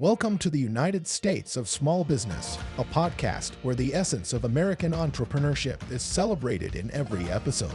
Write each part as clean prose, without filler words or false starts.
Welcome to the United States of Small Business, a podcast where the essence of American entrepreneurship is celebrated in every episode.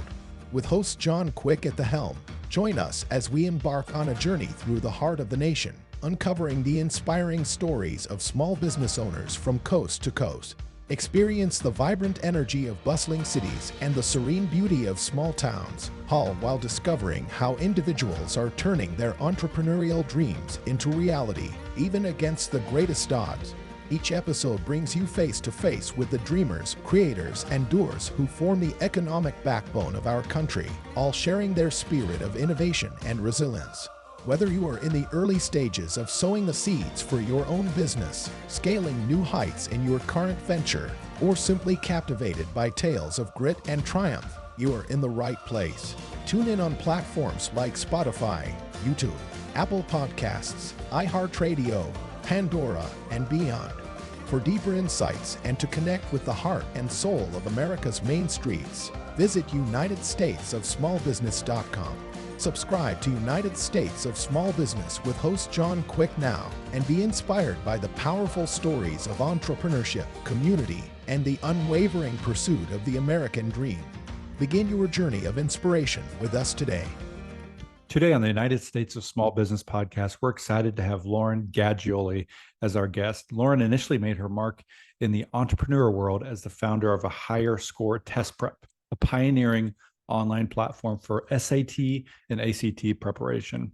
With host John Quick at the helm, join us as we embark on a journey through the heart of the nation, uncovering the inspiring stories of small business owners from coast to coast. Experience the vibrant energy of bustling cities and the serene beauty of small towns, all while discovering how individuals are turning their entrepreneurial dreams into reality, even against the greatest odds. Each episode brings you face to face with the dreamers, creators, and doers who form the economic backbone of our country, all sharing their spirit of innovation and resilience. Whether you are in the early stages of sowing the seeds for your own business, scaling new heights in your current venture, or simply captivated by tales of grit and triumph, you are in the right place. Tune in on platforms like Spotify, YouTube, Apple Podcasts, iHeartRadio, Pandora, and beyond. For deeper insights and to connect with the heart and soul of America's main streets, visit UnitedStatesOfSmallBusiness.com. Subscribe to United States of Small Business with host John Quick now and be inspired by the powerful stories of entrepreneurship, community, and the unwavering pursuit of the American dream. Begin your journey of inspiration with us today. Today on the United States of Small Business podcast, we're excited to have Lauren Gaggioli as our guest. Lauren initially made her mark in the entrepreneur world as the founder of a Higher Score Test Prep, a pioneering online platform for SAT and ACT preparation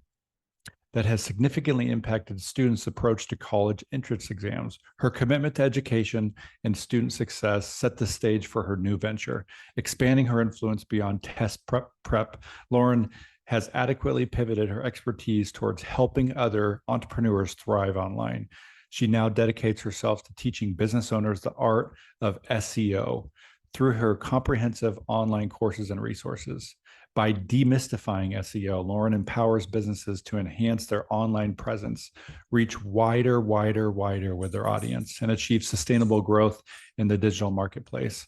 that has significantly impacted students' approach to college entrance exams. Her commitment to education and student success set the stage for her new venture. Expanding her influence beyond test prep, Lauren has adequately pivoted her expertise towards helping other entrepreneurs thrive online. She now dedicates herself to teaching business owners the art of SEO through her comprehensive online courses and resources. By demystifying SEO, Lauren empowers businesses to enhance their online presence, reach wider with their audience, and achieve sustainable growth in the digital marketplace.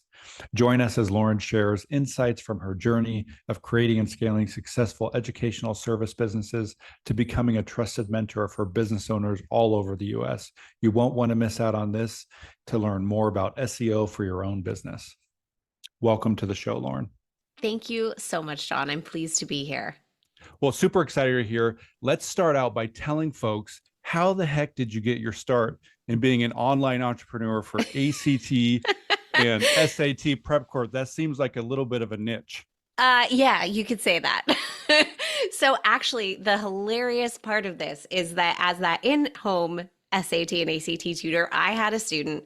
Join us as Lauren shares insights from her journey of creating and scaling successful educational service businesses to becoming a trusted mentor for business owners all over the U.S. You won't want to miss out on this to learn more about SEO for your own business. Welcome to the show, Lauren. Thank you so much, John. I'm pleased to be here. Well, super excited you're here. Let's start out by telling folks, how the heck did you get your start in being an online entrepreneur for ACT and SAT prep course? That seems like a little bit of a niche. Yeah, you could say that. So actually, the hilarious part of this is that as that in-home SAT and ACT tutor, I had a student.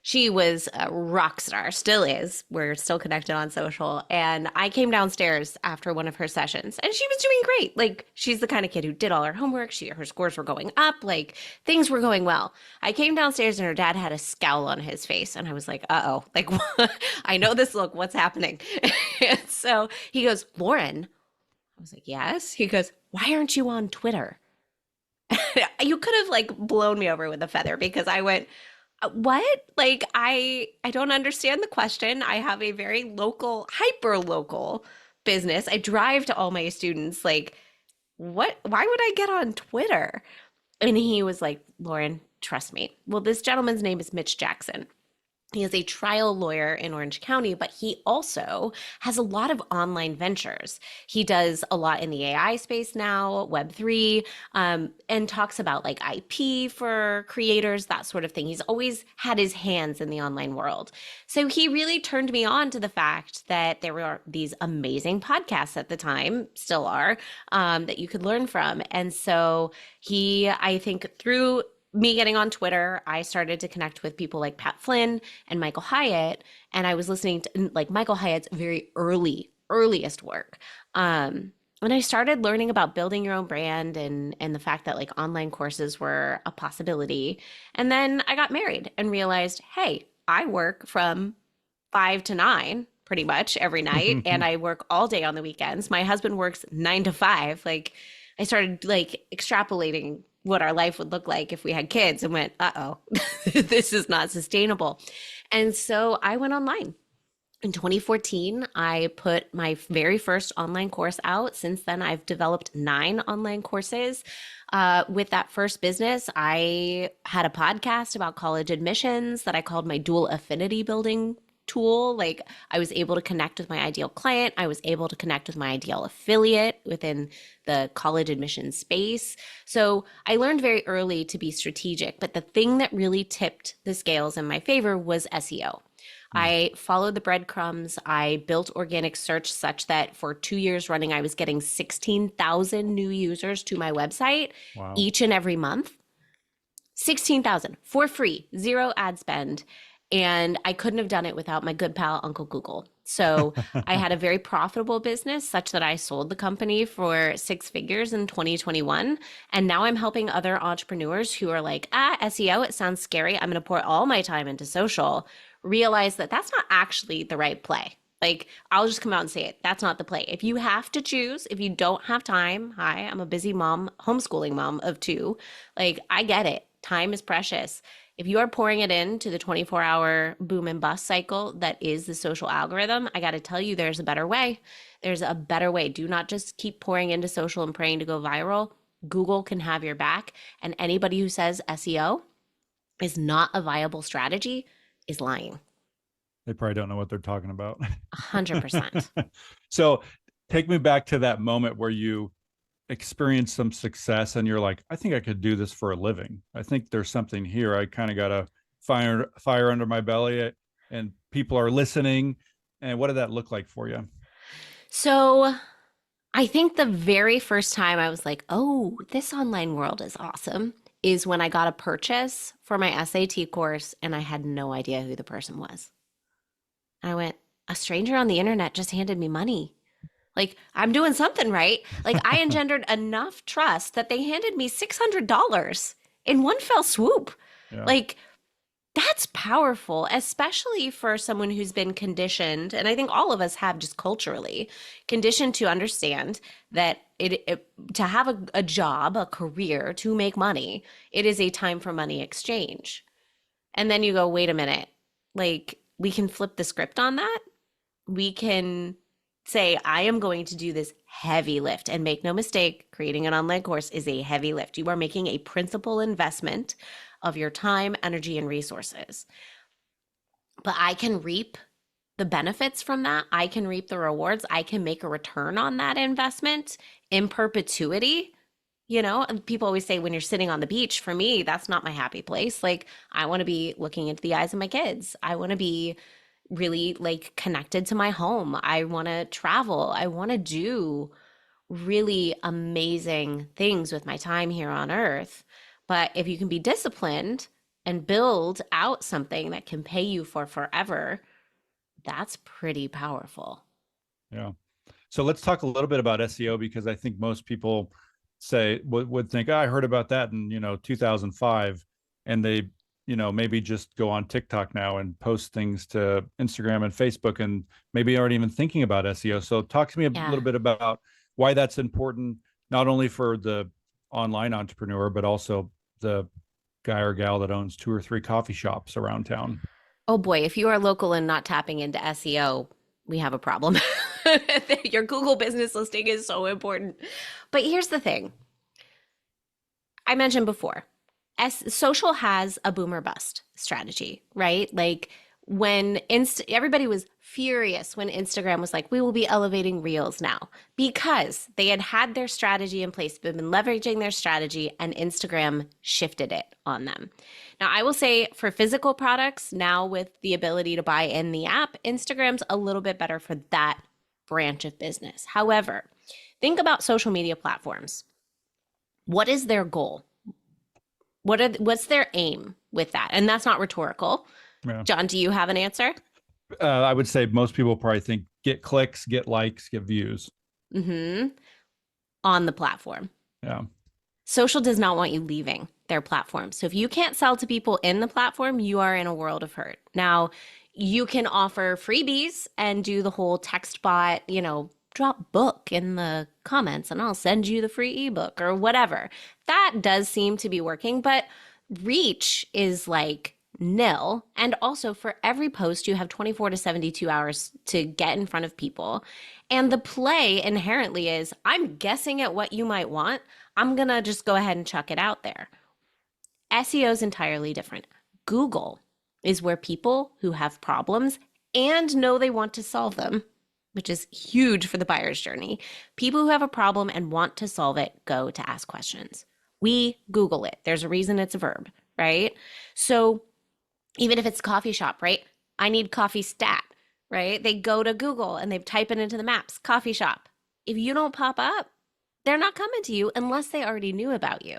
She was a rock star, still is. We're still connected on social. And I came downstairs after one of her sessions and she was doing great. Like, she's the kind of kid who did all her homework. Her scores were going up, like things were going well. I came downstairs and her dad had a scowl on his face. And I was like, uh-oh, like, I know this look, what's happening? And so he goes, Lauren. I was like, yes. He goes, why aren't you on Twitter? You could have like blown me over with a feather because I went, what? Like, I don't understand the question. I have a very local, hyper local business. I drive to all my students. Like, what? Why would I get on Twitter? And he was like, Lauren, trust me. Well, this gentleman's name is Mitch Jackson. He is a trial lawyer in Orange County, but he also has a lot of online ventures. He does a lot in the AI space now, Web3, and talks about like IP for creators, that sort of thing. He's always had his hands in the online world. So he really turned me on to the fact that there were these amazing podcasts at the time, still are, that you could learn from. And so I think through me getting on Twitter, I started to connect with people like Pat Flynn and Michael Hyatt. And I was listening to like Michael Hyatt's very earliest work. And I started learning about building your own brand and the fact that like online courses were a possibility. And then I got married and realized, hey, I work from 5 to 9 pretty much every night. And I work all day on the weekends. My husband works 9 to 5. Like, I started like extrapolating what our life would look like if we had kids and went, uh-oh, this is not sustainable. And so I went online In 2014, I put my very first online course out. Since then, I've developed 9 online courses. With that first business, I had a podcast about college admissions that I called my dual affinity building tool. Like, I was able to connect with my ideal client. I was able to connect with my ideal affiliate within the college admissions space. So I learned very early to be strategic. But the thing that really tipped the scales in my favor was SEO. I followed the breadcrumbs. I built organic search such that for 2 years running, I was getting 16,000 new users to my website Wow. each and every month. 16,000 for free, zero ad spend. And I couldn't have done it without my good pal, Uncle Google. So I had a very profitable business such that I sold the company for 6 figures in 2021. And now I'm helping other entrepreneurs who are like, SEO, it sounds scary. I'm going to pour all my time into social, realize that that's not actually the right play. Like, I'll just come out and say it. That's not the play. If you have to choose, if you don't have time, hi, I'm a busy mom, homeschooling mom of 2. Like, I get it. Time is precious. If you are pouring it into the 24-hour boom and bust cycle that is the social algorithm, I got to tell you, there's a better way. There's a better way. Do not just keep pouring into social and praying to go viral. Google can have your back. And anybody who says SEO is not a viable strategy is lying. They probably don't know what they're talking about. 100%. So take me back to that moment where you experienced some success and you're like, I think I could do this for a living. I think there's something here. I kind of got a fire under my belly and people are listening. And what did that look like for you? So I think the very first time I was like, oh, this online world is awesome, is when I got a purchase for my SAT course and I had no idea who the person was. I went, a stranger on the internet just handed me money. Like, I'm doing something right. Like, I engendered enough trust that they handed me $600 in one fell swoop. Yeah. Like, that's powerful, especially for someone who's been conditioned. And I think all of us have, just culturally conditioned to understand that to have a job, a career, to make money, it is a time for money exchange. And then you go, wait a minute, like, we can flip the script on that. We can say, I am going to do this heavy lift. And make no mistake, creating an online course is a heavy lift. You are making a principal investment of your time, energy, and resources. But I can reap the benefits from that. I can reap the rewards. I can make a return on that investment in perpetuity. You know, and people always say when you're sitting on the beach, for me, that's not my happy place. Like, I want to be looking into the eyes of my kids. I want to be really like connected to my home. I want to travel. I want to do really amazing things with my time here on earth. But if you can be disciplined and build out something that can pay you for forever, that's pretty powerful. Yeah. So let's talk a little bit about SEO, because I think most people would think, I heard about that in 2005, and they maybe just go on TikTok now and post things to Instagram and Facebook and maybe aren't even thinking about SEO. So talk to me a little bit about why that's important, not only for the online entrepreneur, but also the guy or gal that owns 2 or 3 coffee shops around town. Oh boy, if you are local and not tapping into SEO, we have a problem. Your Google business listing is so important. But here's the thing. I mentioned before, social has a boom or bust strategy, right? Like, when everybody was furious when Instagram was like, we will be elevating Reels now, because they had their strategy in place. They've been leveraging their strategy and Instagram shifted it on them. Now, I will say for physical products, now with the ability to buy in the app, Instagram's a little bit better for that branch of business. However, think about social media platforms. What is their goal? What's their aim with that? And that's not rhetorical. Yeah. John, do you have an answer? I would say most people probably think get clicks, get likes, get views. Mm-hmm. On the platform. Yeah. Social does not want you leaving their platform. So if you can't sell to people in the platform, you are in a world of hurt. Now, you can offer freebies and do the whole text bot, drop book in the comments and I'll send you the free ebook or whatever. That does seem to be working, but reach is like nil. And also for every post, you have 24 to 72 hours to get in front of people. And the play inherently is I'm guessing at what you might want. I'm going to just go ahead and chuck it out there. SEO is entirely different. Google is where people who have problems and know they want to solve them, which is huge for the buyer's journey. People who have a problem and want to solve it go to ask questions. We Google it. There's a reason it's a verb, right? So even if it's coffee shop, right? I need coffee stat, right? They go to Google and they type it into the maps, coffee shop. If you don't pop up, they're not coming to you unless they already knew about you.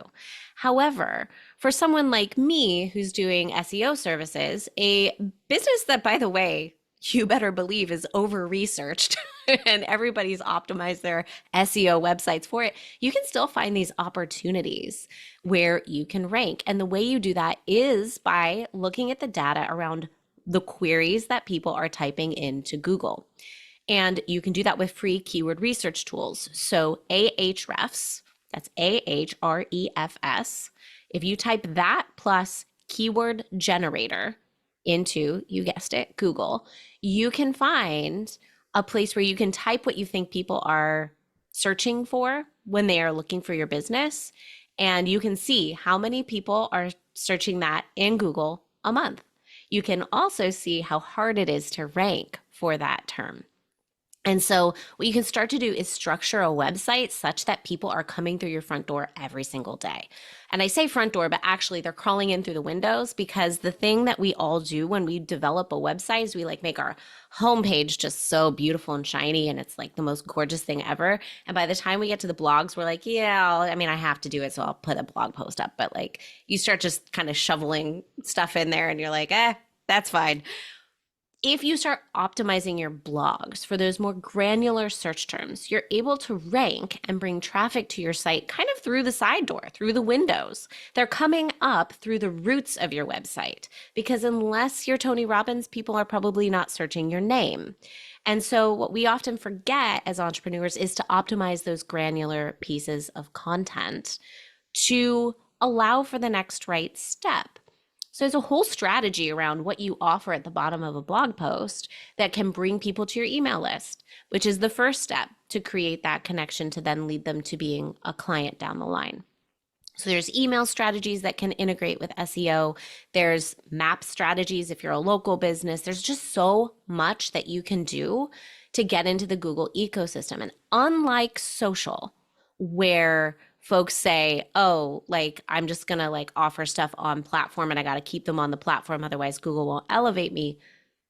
However, for someone like me who's doing SEO services, a business that, by the way, you better believe is over-researched and everybody's optimized their SEO websites for it, you can still find these opportunities where you can rank. And the way you do that is by looking at the data around the queries that people are typing into Google. And you can do that with free keyword research tools. So Ahrefs, that's Ahrefs. If you type that plus keyword generator into, you guessed it, Google, you can find a place where you can type what you think people are searching for when they are looking for your business. And you can see how many people are searching that in Google a month. You can also see how hard it is to rank for that term. And so what you can start to do is structure a website such that people are coming through your front door every single day. And I say front door, but actually they're crawling in through the windows, because the thing that we all do when we develop a website is we like make our homepage just so beautiful and shiny, and it's like the most gorgeous thing ever. And by the time we get to the blogs, we're like, yeah, I mean, I have to do it, so I'll put a blog post up. But like you start just kind of shoveling stuff in there and you're like, that's fine. If you start optimizing your blogs for those more granular search terms, you're able to rank and bring traffic to your site kind of through the side door, through the windows. They're coming up through the roots of your website, because unless you're Tony Robbins, people are probably not searching your name. And so what we often forget as entrepreneurs is to optimize those granular pieces of content to allow for the next right step. So there's a whole strategy around what you offer at the bottom of a blog post that can bring people to your email list, which is the first step to create that connection to then lead them to being a client down the line. So there's email strategies that can integrate with SEO. There's map strategies if you're a local business. There's just so much that you can do to get into the Google ecosystem. And unlike social, where folks say, oh, like I'm just gonna like offer stuff on platform and I gotta keep them on the platform, otherwise Google won't elevate me.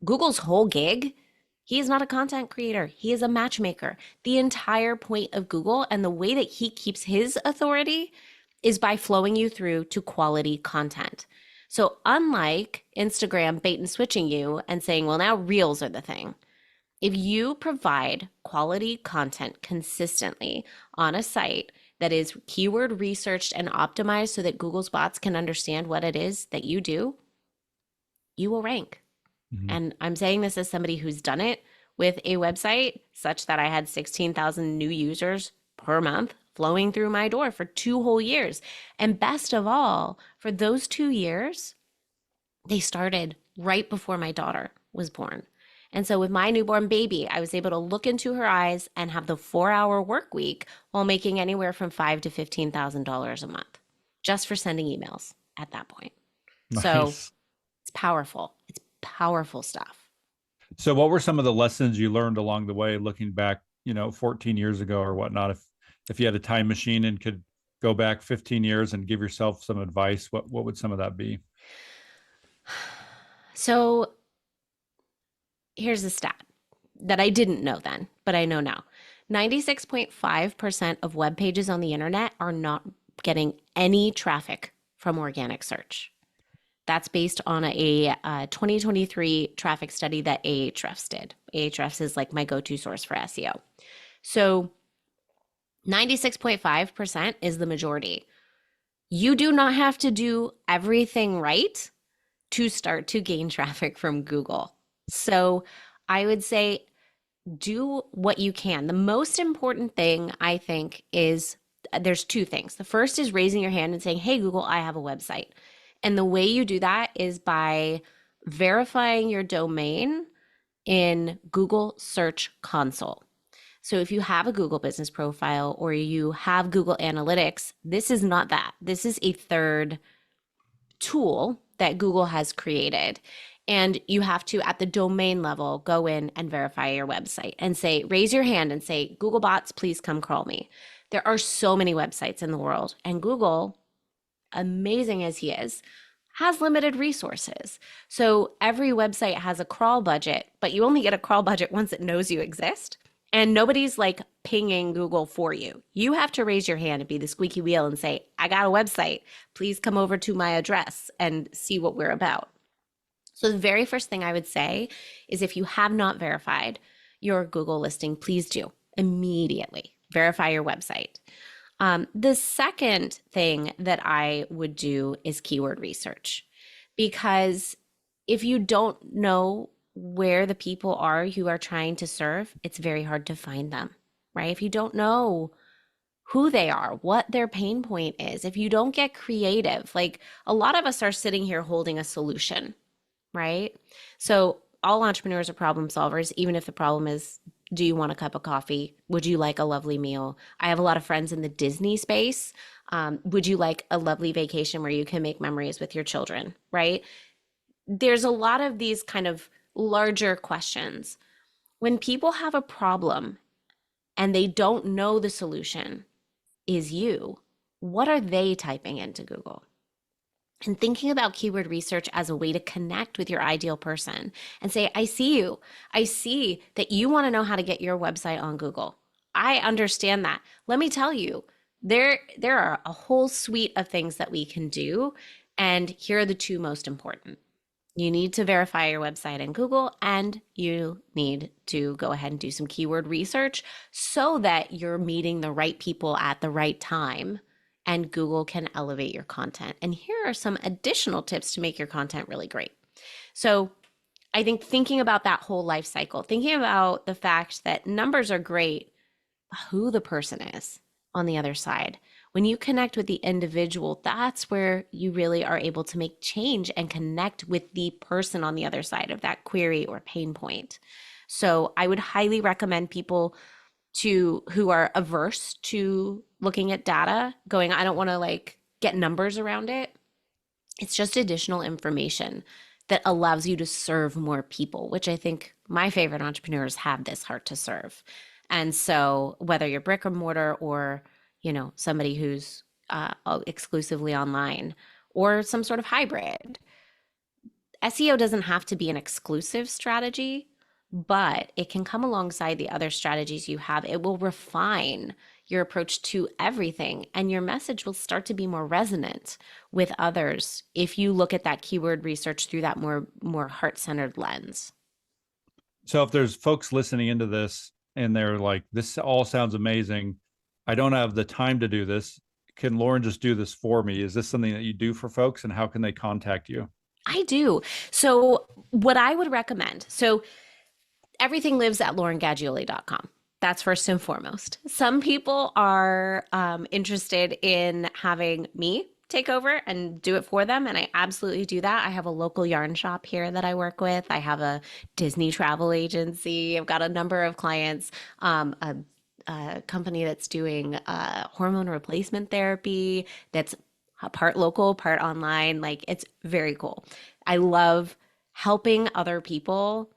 Google's whole gig, he is not a content creator, he is a matchmaker. The entire point of Google and the way that he keeps his authority is by flowing you through to quality content. So unlike Instagram bait and switching you and saying, well, now reels are the thing. If you provide quality content consistently on a site that is keyword researched and optimized so that Google's bots can understand what it is that you do, you will rank. Mm-hmm. And I'm saying this as somebody who's done it with a website such that I had 16,000 new users per month flowing through my door for 2 whole years. And best of all, for those 2 years, they started right before my daughter was born. And so with my newborn baby, I was able to look into her eyes and have the 4-hour work week while making anywhere from $5,000 to $15,000 a month just for sending emails at that point. Nice. So it's powerful. It's powerful stuff. So what were some of the lessons you learned along the way, looking back, 14 years ago or whatnot? If you had a time machine and could go back 15 years and give yourself some advice, what would some of that be? So here's a stat that I didn't know then, but I know now. 96.5% of web pages on the internet are not getting any traffic from organic search. That's based on a 2023 traffic study that Ahrefs did. Ahrefs is like my go-to source for SEO. So 96.5% is the majority. You do not have to do everything right to start to gain traffic from Google. So I would say do what you can. The most important thing, I think, is there's 2 things. The first is raising your hand and saying, hey, Google, I have a website. And the way you do that is by verifying your domain in Google Search Console. So if you have a Google business profile or you have Google Analytics, this is not that. This is a third tool that Google has created. And you have to, at the domain level, go in and verify your website and say, raise your hand and say, Google bots, please come crawl me. There are so many websites in the world, and Google, amazing as he is, has limited resources. So every website has a crawl budget, but you only get a crawl budget once it knows you exist. And nobody's like pinging Google for you. You have to raise your hand and be the squeaky wheel and say, I got a website. Please come over to my address and see what we're about. So the very first thing I would say is if you have not verified your Google listing, please do immediately verify your website. The second thing that I would do is keyword research, because if you don't know where the people are you are trying to serve, it's very hard to find them, right? If you don't know who they are, what their pain point is, if you don't get creative, like a lot of us are sitting here holding a solution, right? So all entrepreneurs are problem solvers, even if the problem is, do you want a cup of coffee? Would you like a lovely meal? I have a lot of friends in the Disney space. Would you like a lovely vacation where you can make memories with your children, right? There's a lot of these kind of larger questions. When people have a problem and they don't know the solution is you, what are they typing into Google? And thinking about keyword research as a way to connect with your ideal person and say, I see you. I see that you want to know how to get your website on Google. I understand that. Let me tell you, there are a whole suite of things that we can do. And here are the two most important. You need to verify your website in Google, and you need to go ahead and do some keyword research so that you're meeting the right people at the right time and Google can elevate your content. And here are some additional tips to make your content really great. So I think thinking about that whole life cycle, thinking about the fact that numbers are great, who the person is on the other side. When you connect with the individual, that's where you really are able to make change and connect with the person on the other side of that query or pain point. So I would highly recommend people who are averse to looking at data, going, I don't want to like get numbers around it. It's just additional information that allows you to serve more people, which I think my favorite entrepreneurs have this heart to serve. And so whether you're brick and mortar or, somebody who's exclusively online or some sort of hybrid, SEO doesn't have to be an exclusive strategy, but it can come alongside the other strategies you have. It will refine your approach to everything, and your message will start to be more resonant with others if you look at that keyword research through that more heart-centered lens. So if there's folks listening into this and they're like, this all sounds amazing, I don't have the time to do this, can Lauren just do this for me? Is this something that you do for folks, and how can they contact you? I do. So what I would recommend, so everything lives at laurengaggioli.com. That's first and foremost. Some people are interested in having me take over and do it for them, and I absolutely do that. I have a local yarn shop here that I work with. I have a Disney travel agency. I've got a number of clients, a company that's doing hormone replacement therapy that's part local, part online. Like, it's very cool. I love helping other people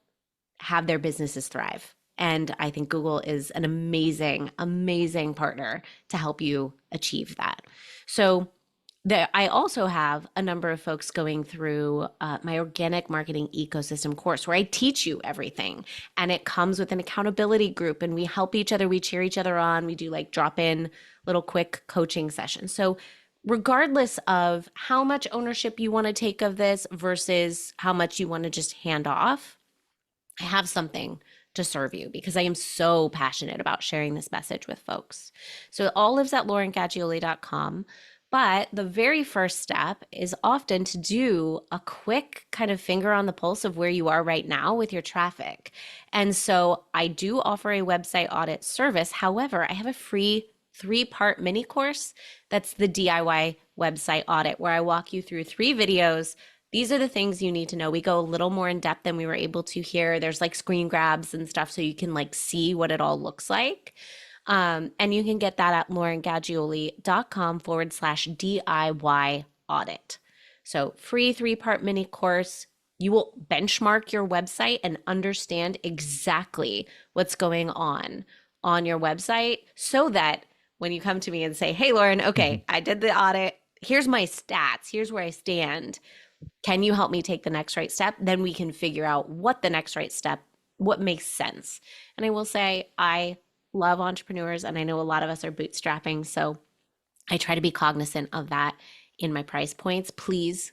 have their businesses thrive. And I think Google is an amazing, amazing partner to help you achieve that. So I also have a number of folks going through my organic marketing ecosystem course where I teach you everything. And it comes with an accountability group, and we help each other. We cheer each other on. We do like drop-in little quick coaching sessions. So regardless of how much ownership you want to take of this versus how much you want to just hand off, I have something to serve you because I am so passionate about sharing this message with folks. So it all lives at laurengaggioli.com. But the very first step is often to do a quick kind of finger on the pulse of where you are right now with your traffic. And so I do offer a website audit service. However, I have a free 3-part mini course that's the DIY website audit, where I walk you through 3 videos. These are the things you need to know. We go a little more in depth than we were able to here. There's like screen grabs and stuff so you can like see what it all looks like. And you can get that at laurengaggioli.com/DIY audit. So free 3-part mini course. You will benchmark your website and understand exactly what's going on your website so that when you come to me and say, hey, Lauren, okay, I did the audit. Here's my stats. Here's where I stand. Can you help me take the next right step? Then we can figure out what the next right step, what makes sense. And I will say, I love entrepreneurs, and I know a lot of us are bootstrapping. So I try to be cognizant of that in my price points. Please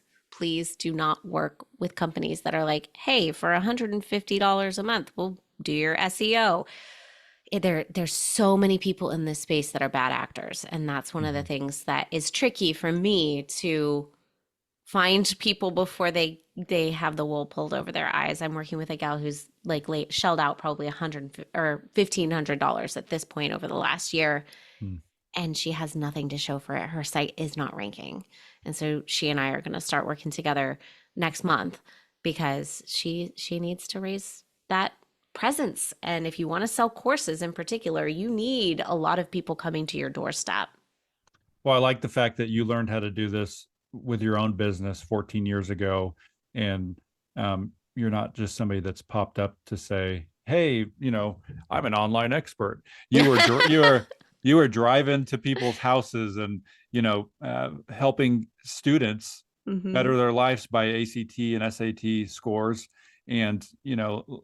do not work with companies that are like, hey, for $150 a month, we'll do your SEO. There's so many people in this space that are bad actors. And that's one of the things that is tricky for me to find people before they have the wool pulled over their eyes. I'm working with a gal who's like shelled out probably $100 or $1,500 at this point over the last year. And she has nothing to show for it. Her site is not ranking. And so she and I are going to start working together next month because she needs to raise that presence. And if you want to sell courses in particular, you need a lot of people coming to your doorstep. Well, I like the fact that you learned how to do this with your own business 14 years ago. And you're not just somebody that's popped up to say, hey, I'm an online expert. You were driving to people's houses and, helping students better their lives by ACT and SAT scores. And,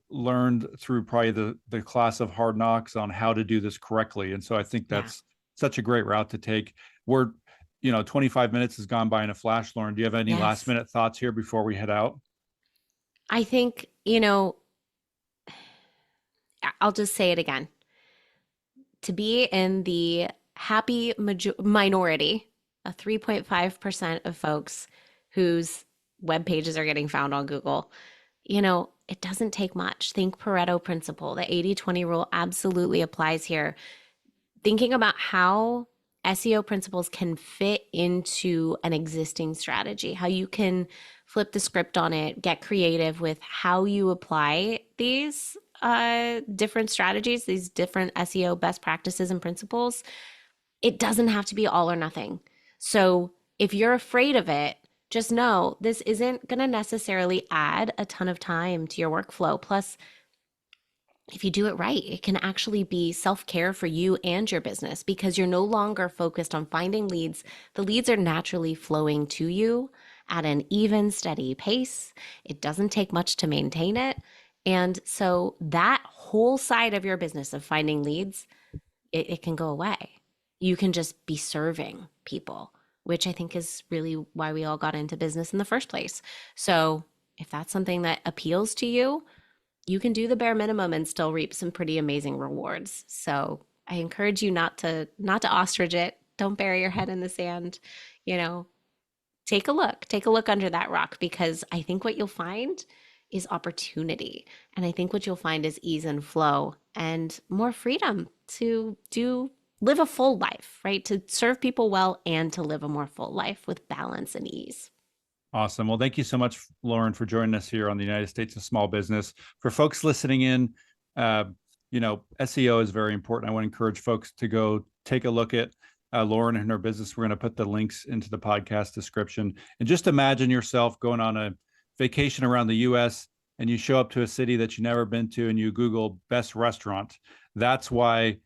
learned through probably the class of hard knocks on how to do this correctly. And so I think that's such a great route to take. We're, 25 minutes has gone by in a flash. Lauren, do you have any last minute thoughts here before we head out? I think, I'll just say it again. To be in the happy minority, a 3.5% of folks whose web pages are getting found on Google, it doesn't take much. Think Pareto principle. The 80-20 rule absolutely applies here. Thinking about how SEO principles can fit into an existing strategy, how you can flip the script on it, get creative with how you apply these different strategies, these different SEO best practices and principles. It doesn't have to be all or nothing. So if you're afraid of it, just know this isn't going to necessarily add a ton of time to your workflow. Plus, if you do it right, it can actually be self-care for you and your business because you're no longer focused on finding leads. The leads are naturally flowing to you at an even, steady pace. It doesn't take much to maintain it. And so that whole side of your business of finding leads, it can go away. You can just be serving people, which I think is really why we all got into business in the first place. So if that's something that appeals to you, you can do the bare minimum and still reap some pretty amazing rewards. So I encourage you not to ostrich it. Don't bury your head in the sand. Take a look under that rock, because I think what you'll find is opportunity. And I think what you'll find is ease and flow and more freedom to live a full life, right? To serve people well and to live a more full life with balance and ease. Awesome. Well, thank you so much, Lauren, for joining us here on the United States of Small Business. For folks listening in, SEO is very important. I want to encourage folks to go take a look at Lauren and her business. We're going to put the links into the podcast description. And just imagine yourself going on a vacation around the U.S. and you show up to a city that you've never been to and you Google best restaurant. That's why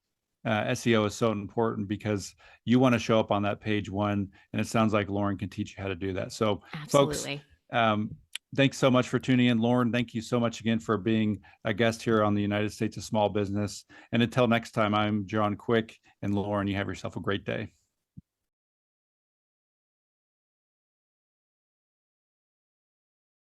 SEO is so important, because you want to show up on that page one. And it sounds like Lauren can teach you how to do that. So Absolutely. Folks, thanks so much for tuning in. Lauren, thank you so much again for being a guest here on the United States of Small Business. And until next time, I'm John Quick, and Lauren, you have yourself a great day.